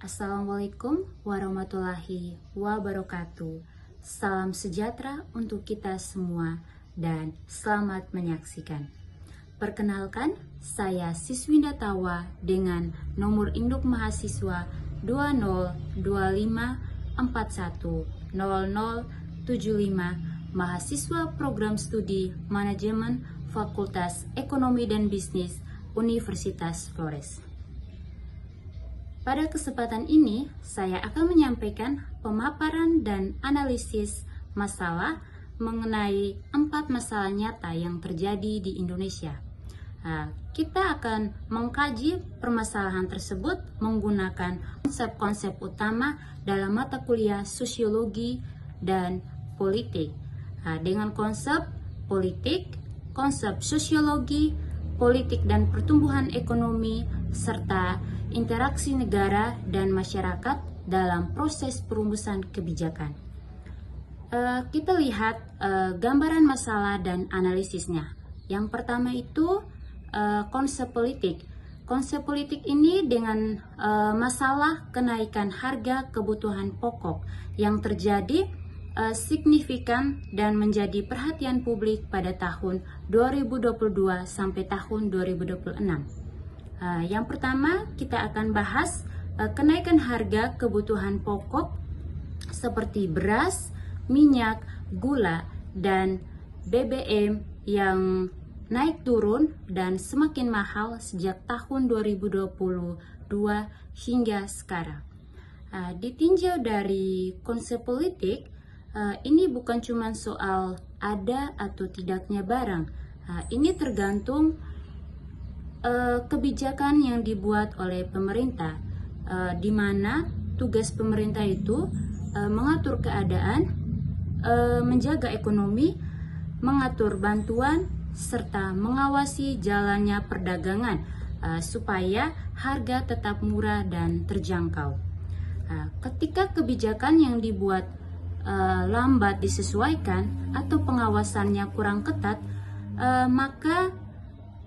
Assalamualaikum warahmatullahi wabarakatuh. Salam sejahtera untuk kita semua dan selamat menyaksikan. Perkenalkan, saya Siswinda Tawa dengan nomor induk mahasiswa 2025410075, mahasiswa program studi manajemen Fakultas Ekonomi dan Bisnis Universitas Flores. Pada kesempatan ini, saya akan menyampaikan pemaparan dan analisis masalah mengenai 4 masalah nyata yang terjadi di Indonesia. Kita akan mengkaji permasalahan tersebut menggunakan konsep-konsep utama dalam mata kuliah sosiologi dan politik. Dengan konsep politik, konsep sosiologi, politik dan pertumbuhan ekonomi, serta interaksi negara dan masyarakat dalam proses perumusan kebijakan. Kita lihat gambaran masalah dan analisisnya. Yang pertama itu konsep politik. Konsep politik ini dengan masalah kenaikan harga kebutuhan pokok yang terjadi signifikan dan menjadi perhatian publik pada tahun 2022 sampai tahun 2026. Yang pertama, kita akan bahas kenaikan harga kebutuhan pokok seperti beras, minyak, gula, dan BBM yang naik turun dan semakin mahal sejak tahun 2022 hingga sekarang. Ditinjau dari konsep politik, ini bukan cuma soal ada atau tidaknya barang. Ini tergantung kebijakan yang dibuat oleh pemerintah, di mana tugas pemerintah itu mengatur keadaan, menjaga ekonomi, mengatur bantuan, serta mengawasi jalannya perdagangan supaya harga tetap murah dan terjangkau. Ketika kebijakan yang dibuat lambat disesuaikan atau pengawasannya kurang ketat, maka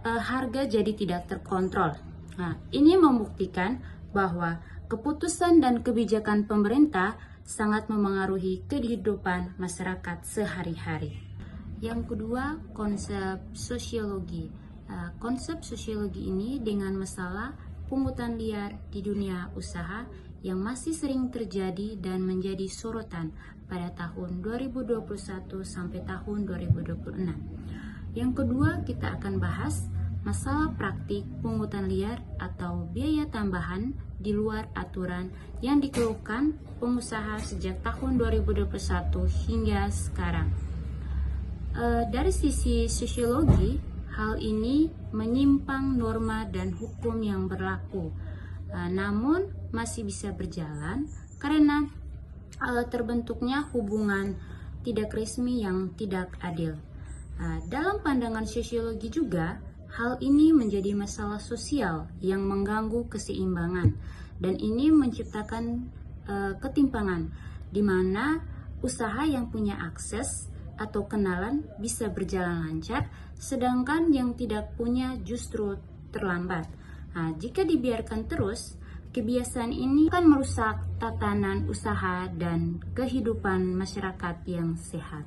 harga jadi tidak terkontrol. Ini membuktikan bahwa keputusan dan kebijakan pemerintah sangat memengaruhi kehidupan masyarakat sehari-hari. Yang kedua, konsep sosiologi. Konsep sosiologi ini dengan masalah pungutan liar di dunia usaha yang masih sering terjadi dan menjadi sorotan pada tahun 2021 sampai tahun 2026. Yang kedua, kita akan bahas masalah praktik pungutan liar atau biaya tambahan di luar aturan yang dikeluhkan pengusaha sejak tahun 2021 hingga sekarang. Dari sisi sosiologi, hal ini menyimpang norma dan hukum yang berlaku, namun masih bisa berjalan karena terbentuknya hubungan tidak resmi yang tidak adil. Dalam pandangan sosiologi juga, hal ini menjadi masalah sosial yang mengganggu keseimbangan, dan ini menciptakan ketimpangan di mana usaha yang punya akses atau kenalan bisa berjalan lancar, sedangkan yang tidak punya justru terlambat. Jika dibiarkan terus, kebiasaan ini akan merusak tatanan usaha dan kehidupan masyarakat yang sehat.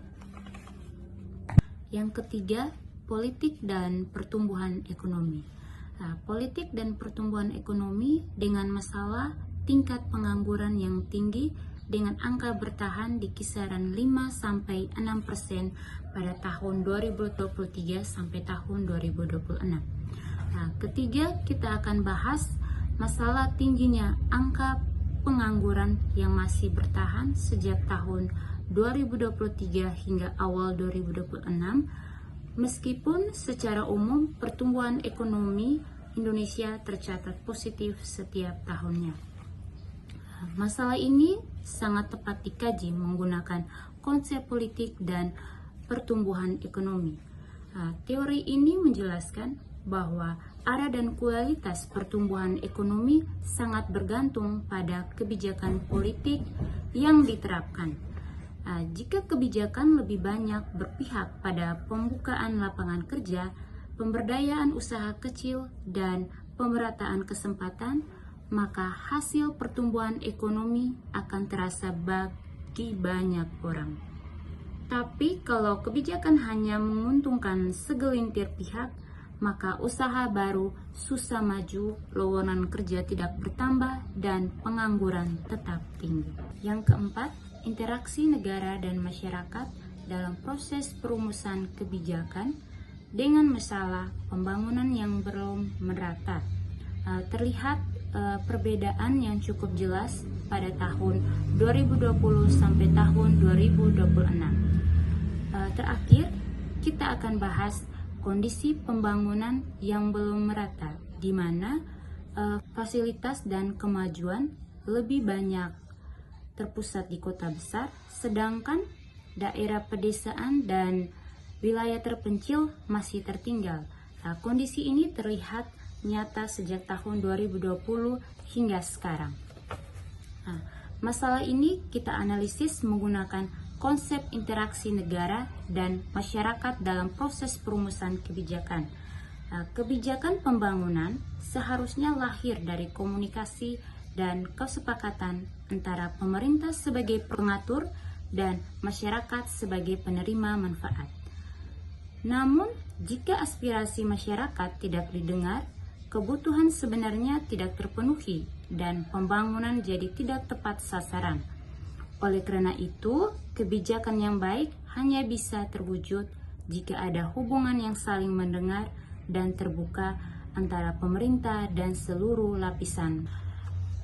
Yang ketiga, politik dan pertumbuhan ekonomi. Politik dan pertumbuhan ekonomi dengan masalah tingkat pengangguran yang tinggi dengan angka bertahan di kisaran 5-6% pada tahun 2023 sampai tahun 2026. Ketiga, kita akan bahas masalah tingginya angka pengangguran yang masih bertahan sejak tahun 2023 hingga awal 2026. Meskipun secara umum pertumbuhan ekonomi Indonesia tercatat positif setiap tahunnya. Masalah ini sangat tepat dikaji menggunakan konsep politik dan pertumbuhan ekonomi. Teori ini menjelaskan bahwa arah dan kualitas pertumbuhan ekonomi sangat bergantung pada kebijakan politik yang diterapkan. Jika kebijakan lebih banyak berpihak pada pembukaan lapangan kerja, pemberdayaan usaha kecil, dan pemerataan kesempatan, maka hasil pertumbuhan ekonomi akan terasa bagi banyak orang. Tapi kalau kebijakan hanya menguntungkan segelintir pihak, maka usaha baru susah maju, lowongan kerja tidak bertambah, dan pengangguran tetap tinggi. Yang keempat, interaksi negara dan masyarakat dalam proses perumusan kebijakan dengan masalah pembangunan yang belum merata. Terlihat perbedaan yang cukup jelas pada tahun 2020 sampai tahun 2026. Terakhir, kita akan bahas kondisi pembangunan yang belum merata, di mana fasilitas dan kemajuan lebih banyak terpusat di kota besar, sedangkan daerah pedesaan dan wilayah terpencil masih tertinggal. Kondisi ini terlihat nyata sejak tahun 2020 hingga sekarang. Masalah ini kita analisis menggunakan konsep interaksi negara dan masyarakat dalam proses perumusan kebijakan. Kebijakan pembangunan seharusnya lahir dari komunikasi dan kesepakatan antara pemerintah sebagai pengatur dan masyarakat sebagai penerima manfaat. Namun, jika aspirasi masyarakat tidak didengar, kebutuhan sebenarnya tidak terpenuhi dan pembangunan jadi tidak tepat sasaran. Oleh karena itu, kebijakan yang baik hanya bisa terwujud jika ada hubungan yang saling mendengar dan terbuka antara pemerintah dan seluruh lapisan.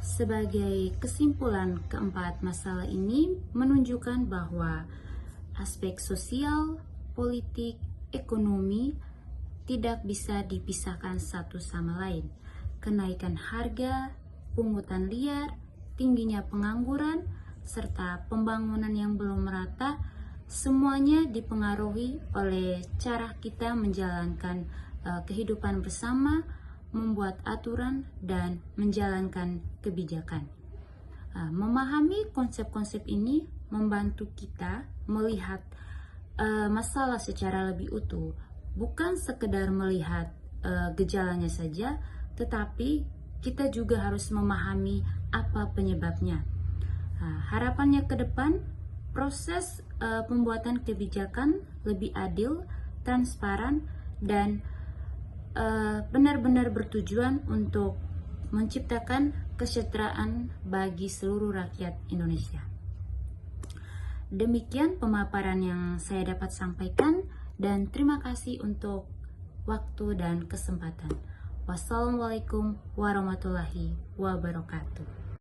Sebagai kesimpulan, keempat masalah ini menunjukkan bahwa aspek sosial, politik, ekonomi tidak bisa dipisahkan satu sama lain. Kenaikan harga, pungutan liar, tingginya pengangguran, serta pembangunan yang belum merata, semuanya dipengaruhi oleh cara kita menjalankan kehidupan bersama, membuat aturan, dan menjalankan kebijakan. Memahami konsep-konsep ini membantu kita melihat masalah secara lebih utuh, bukan sekedar melihat gejalanya saja, tetapi kita juga harus memahami apa penyebabnya. Harapannya ke depan, proses pembuatan kebijakan lebih adil, transparan, dan benar-benar bertujuan untuk menciptakan kesejahteraan bagi seluruh rakyat Indonesia. Demikian pemaparan yang saya dapat sampaikan, dan terima kasih untuk waktu dan kesempatan. Wassalamualaikum warahmatullahi wabarakatuh.